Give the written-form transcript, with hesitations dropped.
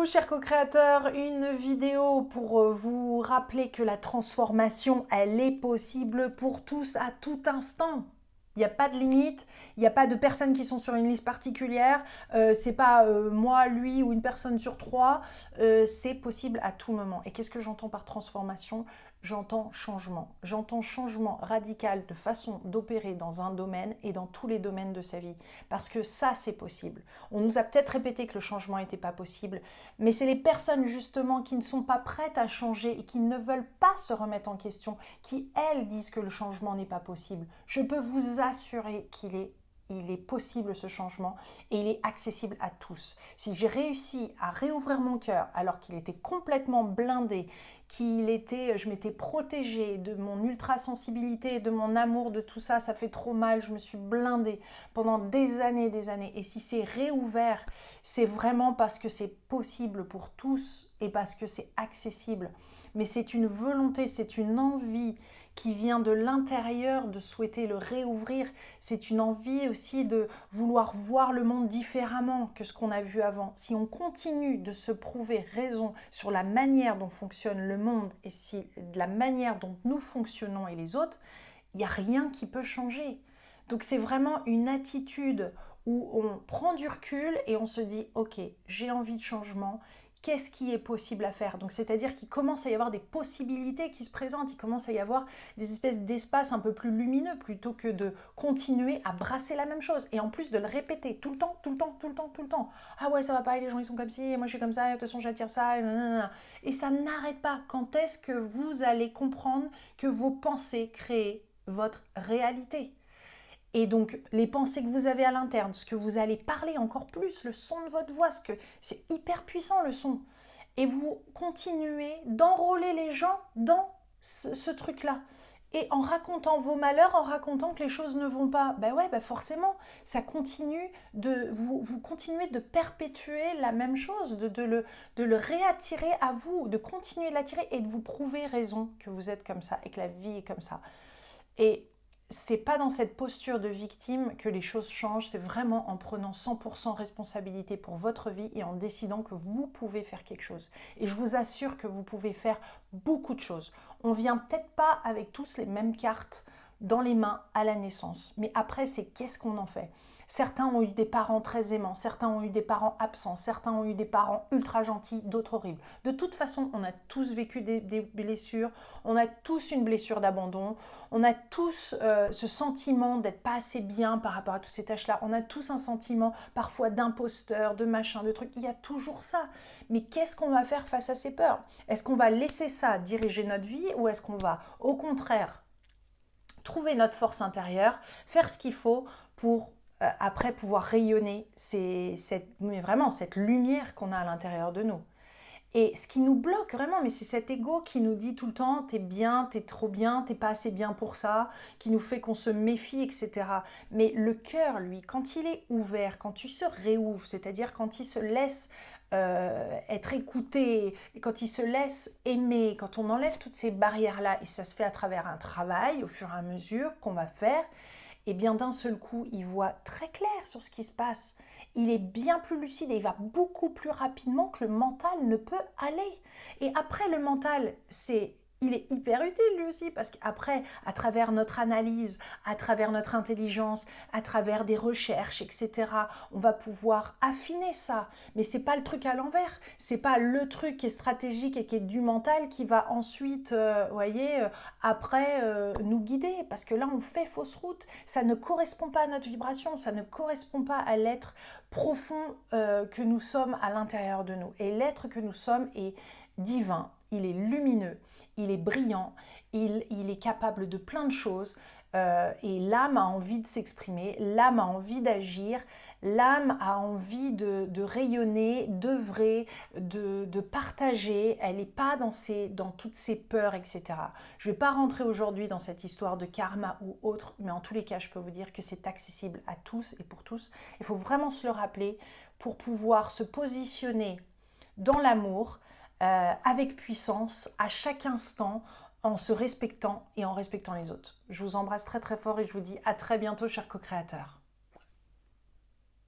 Coucou chers co-créateurs, une vidéo pour vous rappeler que la transformation, elle est possible pour tous à tout instant. Il n'y a pas de limite, il n'y a pas de personnes qui sont sur une liste particulière, c'est pas moi, lui ou une personne sur trois, c'est possible à tout moment. Et qu'est-ce que j'entends par transformation? J'entends changement radical de façon d'opérer dans un domaine et dans tous les domaines de sa vie. Parce que ça, c'est possible. On nous a peut-être répété que le changement n'était pas possible, mais c'est les personnes justement qui ne sont pas prêtes à changer et qui ne veulent pas se remettre en question, qui elles disent que le changement n'est pas possible. Je peux vous assurer il est possible ce changement et il est accessible à tous. Si j'ai réussi à réouvrir mon cœur alors qu'il était complètement blindé, je m'étais protégée de mon ultra-sensibilité, de mon amour, de tout ça, ça fait trop mal, je me suis blindée pendant des années. Et si c'est réouvert, c'est vraiment parce que c'est possible pour tous et parce que c'est accessible. Mais c'est une volonté, c'est une envie qui vient de l'intérieur de souhaiter le réouvrir. C'est une envie aussi de vouloir voir le monde différemment que ce qu'on a vu avant. Si on continue de se prouver raison sur la manière dont fonctionne le monde et de la manière dont nous fonctionnons et les autres, il n'y a rien qui peut changer. Donc c'est vraiment une attitude où on prend du recul et on se dit « Ok, j'ai envie de changement ». Qu'est-ce qui est possible à faire? Donc, c'est-à-dire qu'il commence à y avoir des possibilités qui se présentent, il commence à y avoir des espèces d'espaces un peu plus lumineux plutôt que de continuer à brasser la même chose et en plus de le répéter tout le temps. Ah ouais, ça va pas, les gens ils sont comme ci, et moi je suis comme ça, et de toute façon j'attire ça, et ça n'arrête pas. Quand est-ce que vous allez comprendre que vos pensées créent votre réalité? Et donc, les pensées que vous avez à l'interne, ce que vous allez parler encore plus, le son de votre voix, c'est hyper puissant le son. Et vous continuez d'enrôler les gens dans ce truc-là. Et en racontant vos malheurs, en racontant que les choses ne vont pas, ben ouais, ben forcément, ça continue vous continuez de perpétuer la même chose, de le réattirer à vous, de continuer de l'attirer et de vous prouver raison que vous êtes comme ça et que la vie est comme ça. Et c'est pas dans cette posture de victime que les choses changent, c'est vraiment en prenant 100% responsabilité pour votre vie et en décidant que vous pouvez faire quelque chose. Et je vous assure que vous pouvez faire beaucoup de choses. On vient peut-être pas avec tous les mêmes cartes dans les mains à la naissance, mais après c'est qu'est-ce qu'on en fait. Certains ont eu des parents très aimants, certains ont eu des parents absents, certains ont eu des parents ultra gentils, d'autres horribles. De toute façon, on a tous vécu des blessures, on a tous une blessure d'abandon, on a tous ce sentiment d'être pas assez bien par rapport à toutes ces tâches-là, on a tous un sentiment parfois d'imposteur, de machin, de truc, il y a toujours ça. Mais qu'est-ce qu'on va faire face à ces peurs? Est-ce qu'on va laisser ça diriger notre vie ou est-ce qu'on va au contraire trouver notre force intérieure, faire ce qu'il faut pour après pouvoir rayonner vraiment cette lumière qu'on a à l'intérieur de nous. Et ce qui nous bloque vraiment, mais c'est cet ego qui nous dit tout le temps t'es bien, t'es trop bien, t'es pas assez bien pour ça, qui nous fait qu'on se méfie, etc. Mais le cœur, lui, quand il est ouvert, quand il se réouvre, c'est-à-dire quand il se laisse être écouté, quand il se laisse aimer, quand on enlève toutes ces barrières-là, et ça se fait à travers un travail au fur et à mesure qu'on va faire, et bien d'un seul coup, il voit très clair sur ce qui se passe. Il est bien plus lucide et il va beaucoup plus rapidement que le mental ne peut aller. Et après, le mental, il est hyper utile lui aussi parce qu'après, à travers notre analyse, à travers notre intelligence, à travers des recherches, etc., on va pouvoir affiner ça. Mais c'est pas le truc à l'envers. C'est pas le truc qui est stratégique et qui est du mental qui va ensuite, après nous guider. Parce que là, on fait fausse route. Ça ne correspond pas à notre vibration. Ça ne correspond pas à l'être profond que nous sommes à l'intérieur de nous. Et l'être que nous sommes est divin, il est lumineux, il est brillant, il est capable de plein de choses et l'âme a envie de s'exprimer, l'âme a envie d'agir, l'âme a envie de rayonner, d'œuvrer, de partager, elle n'est pas dans toutes ces peurs, etc. Je ne vais pas rentrer aujourd'hui dans cette histoire de karma ou autre, mais en tous les cas, je peux vous dire que c'est accessible à tous et pour tous. Il faut vraiment se le rappeler pour pouvoir se positionner dans l'amour, avec puissance, à chaque instant, en se respectant et en respectant les autres. Je vous embrasse très très fort et je vous dis à très bientôt, chers co-créateurs.